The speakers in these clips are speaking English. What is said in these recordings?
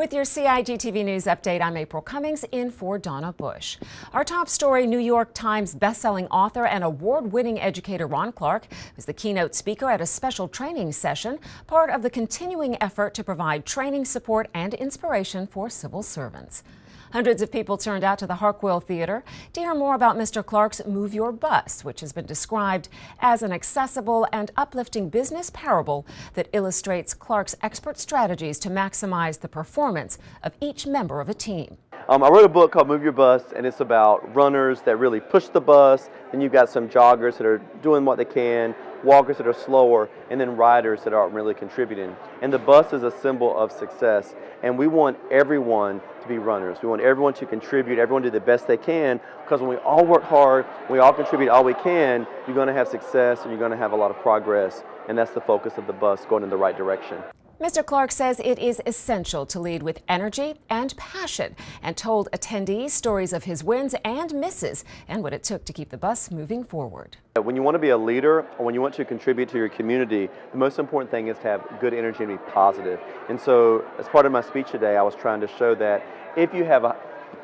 With your CIGTV News Update, I'm April Cummings in for Donna Bush. Our top story, New York Times bestselling author and award-winning educator Ron Clark was the keynote speaker at a special training session, part of the continuing effort to provide training, support, and inspiration for civil servants. Hundreds of people turned out to the Hartwell Theater to hear more about Mr. Clark's Move Your Bus, which has been described as an accessible and uplifting business parable that illustrates Clark's expert strategies to maximize the performance of each member of a team. I wrote a book called Move Your Bus, and it's about runners that really push the bus. Then you've got some joggers that are doing what they can, walkers that are slower, and then riders that aren't really contributing. And the bus is a symbol of success, and we want everyone to be runners. We want everyone to contribute, everyone to do the best they can, because when we all work hard, we all contribute all we can, you're going to have success and you're going to have a lot of progress, and that's the focus of the bus, going in the right direction. Mr. Clark says it is essential to lead with energy and passion, and told attendees stories of his wins and misses and what it took to keep the bus moving forward. When you want to be a leader or when you want to contribute to your community, the most important thing is to have good energy and be positive. And so as part of my speech today, I was trying to show that if you have a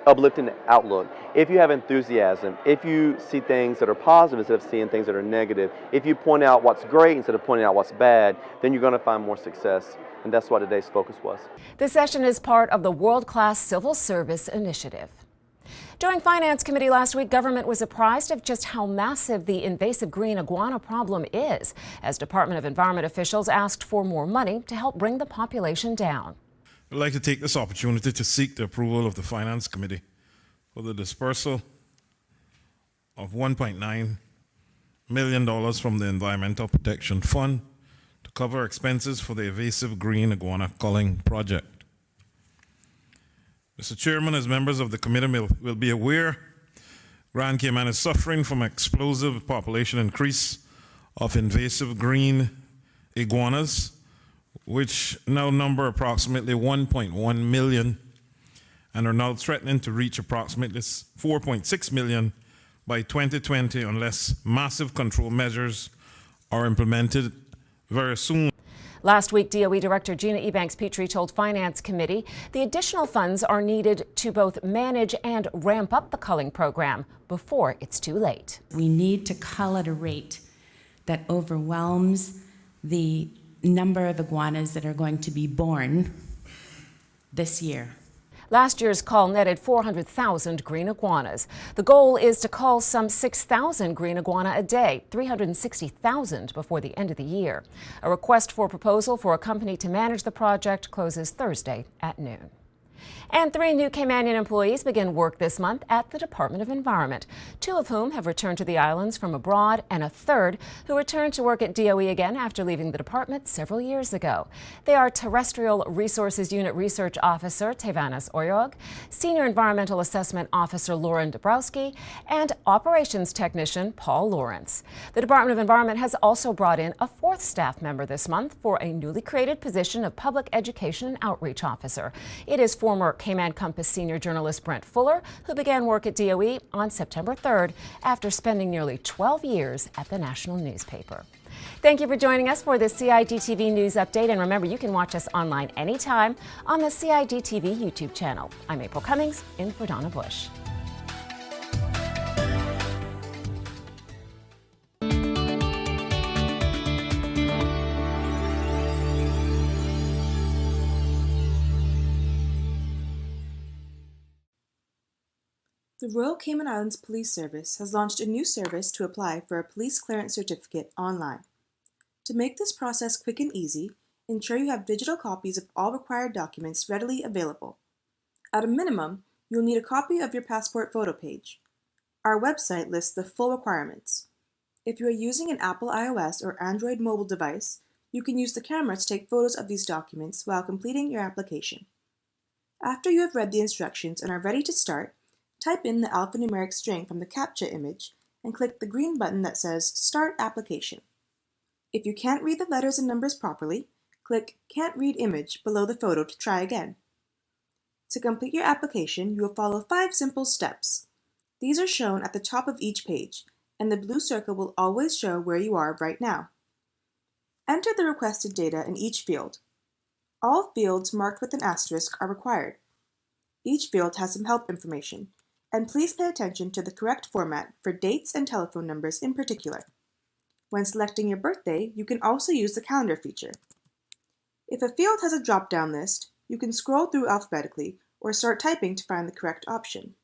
uplifting outlook, if you have enthusiasm, if you see things that are positive instead of seeing things that are negative, if you point out what's great instead of pointing out what's bad, then you're going to find more success. And that's what today's focus was. The session is part of the World Class Civil Service Initiative. During Finance Committee last week, government was apprised of just how massive the invasive green iguana problem is, as Department of Environment officials asked for more money to help bring the population down. I'd like to take this opportunity to seek the approval of the Finance Committee for the dispersal of $1.9 million from the Environmental Protection Fund to cover expenses for the invasive green iguana culling project. Mr. Chairman, as members of the committee will be aware, Grand Cayman is suffering from explosive population increase of invasive green iguanas, which now number approximately 1.1 million and are now threatening to reach approximately 4.6 million by 2020 unless massive control measures are implemented very soon. Last week, DOE Director Gina Ebanks-Petrie told Finance Committee the additional funds are needed to both manage and ramp up the culling program before it's too late. We need to cull at a rate that overwhelms the number of iguanas that are going to be born this year. Last year's cull netted 400,000 green iguanas. The goal is to cull some 6,000 green iguana a day, 360,000 before the end of the year. A request for proposal for a company to manage the project closes Thursday at noon. And 3 new Caymanian employees begin work this month at the Department of Environment, 2 of whom have returned to the islands from abroad, and a third who returned to work at DOE again after leaving the department several years ago. They are Terrestrial Resources Unit Research Officer Tevanas Oyog, Senior Environmental Assessment Officer Lauren Dabrowski, and Operations Technician Paul Lawrence. The Department of Environment has also brought in a 4th staff member this month for a newly created position of Public Education and Outreach Officer. It is former Cayman Compass senior journalist Brent Fuller, who began work at DOE on September 3rd after spending nearly 12 years at the national newspaper. Thank you for joining us for the CIGTV News Update, and remember, you can watch us online anytime on the CIGTV YouTube channel. I'm April Cummings in for Donna Bush. The Royal Cayman Islands Police Service has launched a new service to apply for a police clearance certificate online. To make this process quick and easy, ensure you have digital copies of all required documents readily available. At a minimum, you'll need a copy of your passport photo page. Our website lists the full requirements. If you are using an Apple iOS or Android mobile device, you can use the camera to take photos of these documents while completing your application. After you have read the instructions and are ready to start, type in the alphanumeric string from the CAPTCHA image and click the green button that says Start Application. If you can't read the letters and numbers properly, click Can't Read Image below the photo to try again. To complete your application, you will follow 5 simple steps. These are shown at the top of each page, and the blue circle will always show where you are right now. Enter the requested data in each field. All fields marked with an asterisk are required. Each field has some help information, and please pay attention to the correct format for dates and telephone numbers in particular. When selecting your birthday, you can also use the calendar feature. If a field has a drop-down list, you can scroll through alphabetically or start typing to find the correct option.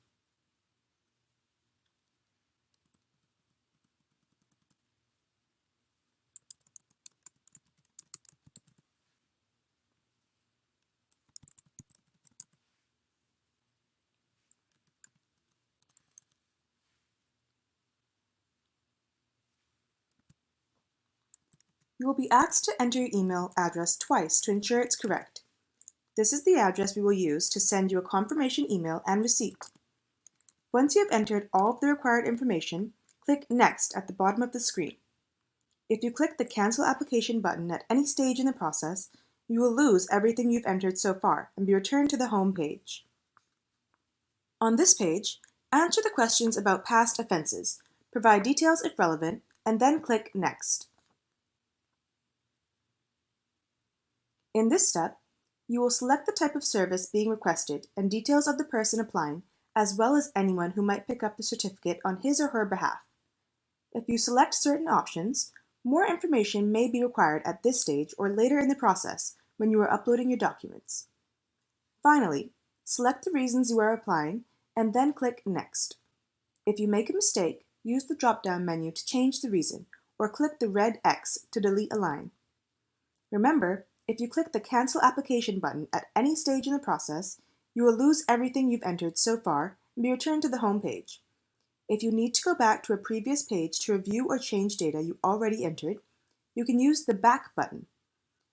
You will be asked to enter your email address twice to ensure it's correct. This is the address we will use to send you a confirmation email and receipt. Once you have entered all of the required information, click Next at the bottom of the screen. If you click the Cancel Application button at any stage in the process, you will lose everything you've entered so far and be returned to the home page. On this page, answer the questions about past offenses, provide details if relevant, and then click Next. In this step, you will select the type of service being requested and details of the person applying, as well as anyone who might pick up the certificate on his or her behalf. If you select certain options, more information may be required at this stage or later in the process when you are uploading your documents. Finally, select the reasons you are applying and then click Next. If you make a mistake, use the drop-down menu to change the reason or click the red X to delete a line. Remember, if you click the Cancel Application button at any stage in the process, you will lose everything you've entered so far and be returned to the home page. If you need to go back to a previous page to review or change data you already entered, you can use the Back button.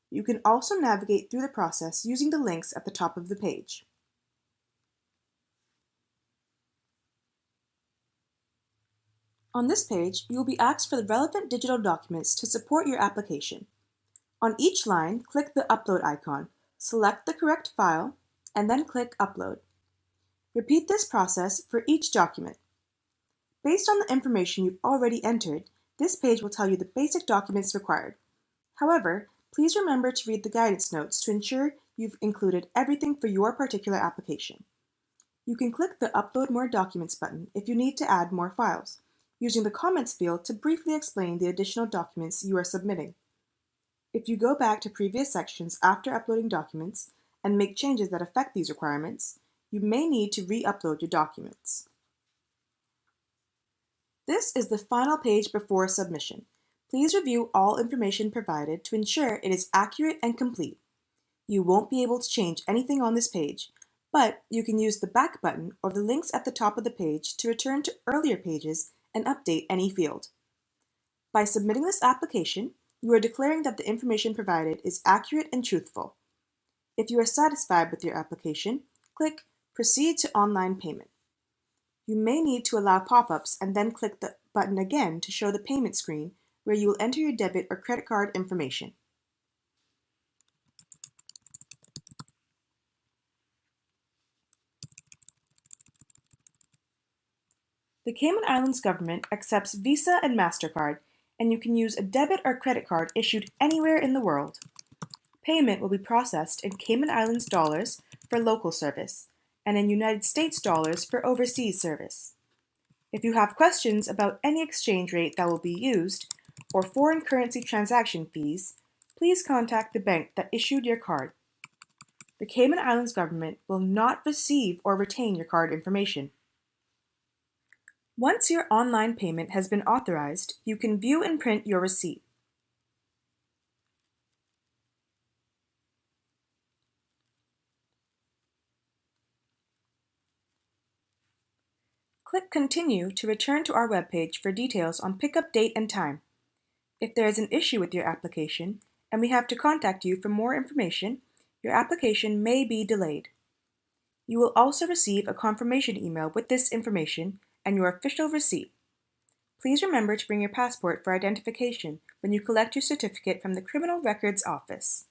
You can also navigate through the process using the links at the top of the page. On this page, you will be asked for the relevant digital documents to support your application. On each line, click the Upload icon, select the correct file, and then click Upload. Repeat this process for each document. Based on the information you've already entered, this page will tell you the basic documents required. However, please remember to read the guidance notes to ensure you've included everything for your particular application. You can click the Upload More Documents button if you need to add more files, using the Comments field to briefly explain the additional documents you are submitting. If you go back to previous sections after uploading documents and make changes that affect these requirements, you may need to re-upload your documents. This is the final page before submission. Please review all information provided to ensure it is accurate and complete. You won't be able to change anything on this page, but you can use the Back button or the links at the top of the page to return to earlier pages and update any field. By submitting this application, you are declaring that the information provided is accurate and truthful. If you are satisfied with your application, click Proceed to Online Payment. You may need to allow pop-ups and then click the button again to show the payment screen where you will enter your debit or credit card information. The Cayman Islands government accepts Visa and MasterCard, and you can use a debit or credit card issued anywhere in the world. Payment will be processed in Cayman Islands dollars for local service, and in United States dollars for overseas service. If you have questions about any exchange rate that will be used, or foreign currency transaction fees, please contact the bank that issued your card. The Cayman Islands government will not receive or retain your card information. Once your online payment has been authorized, you can view and print your receipt. Click Continue to return to our webpage for details on pickup date and time. If there is an issue with your application and we have to contact you for more information, your application may be delayed. You will also receive a confirmation email with this information and your official receipt. Please remember to bring your passport for identification when you collect your certificate from the Criminal Records Office.